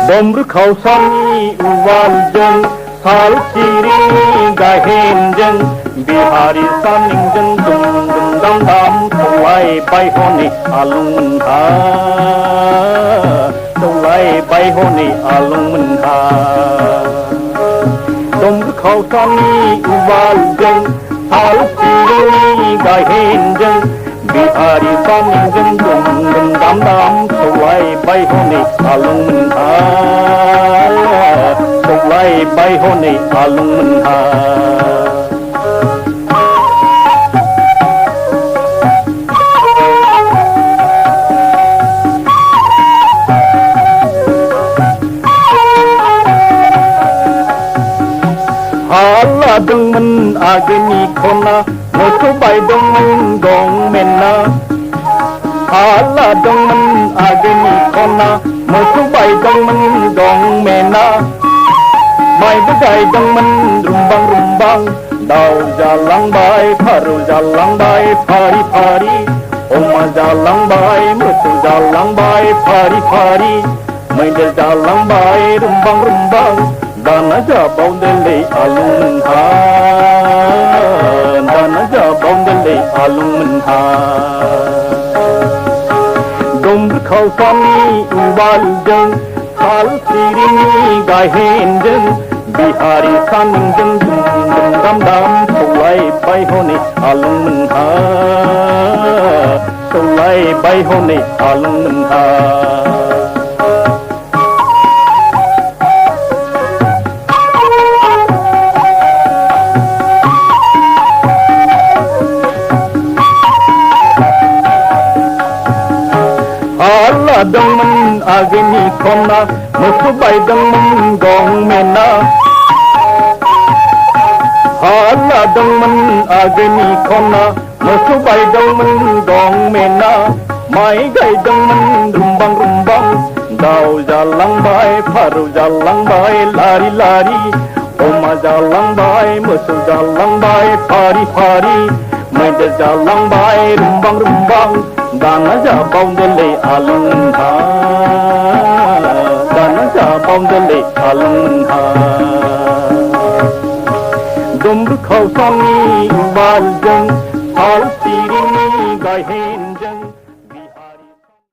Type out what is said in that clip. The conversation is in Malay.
Domru kausani uwaljeng sal siri gahenjeng bihari saningjeng dum dum dam dam tolai bai honi alung mentha tolai bai honi alung mentha Domru kausani uwaljeng sal siri gahenjeng bihari saningjeng dum dum dam dam tolai bai honi alung mentha tolai bai honi alung mentha hala dengmen ageni khona mosu bai dengmen gong menna hala dengmen ageni khona mosu bai dengmen gong menna mai bedai dengmen rumbang rumbang dau jalang bai pharu jalang bai phari phari oma jalang bai mosu jalang bai phari phari mai de jalang bai rumbang rumbang dana jabau dele alung mentha dana jabau dele alung mentha domru kausani uwaljeng sal sirini gahenjeng bihari saningjeng dum dum dam dam tolai bai honi alung mentha tolai bai honi alung mentha hala dengmen ageni khona mosu bai dengmen gong mena hala dengmen ageni khona mosu bai dengmen gong mena mai gai dengmen rumbang rumbang dau jalang bai pharu jalang bai lari lari oma jalang bai mosu jalang bai phari phari mai de jalang bai rumbang rumbang dana jabau dele alung mentha dana jabau dele alung mentha domru kausani uwaljeng sal sirini gahe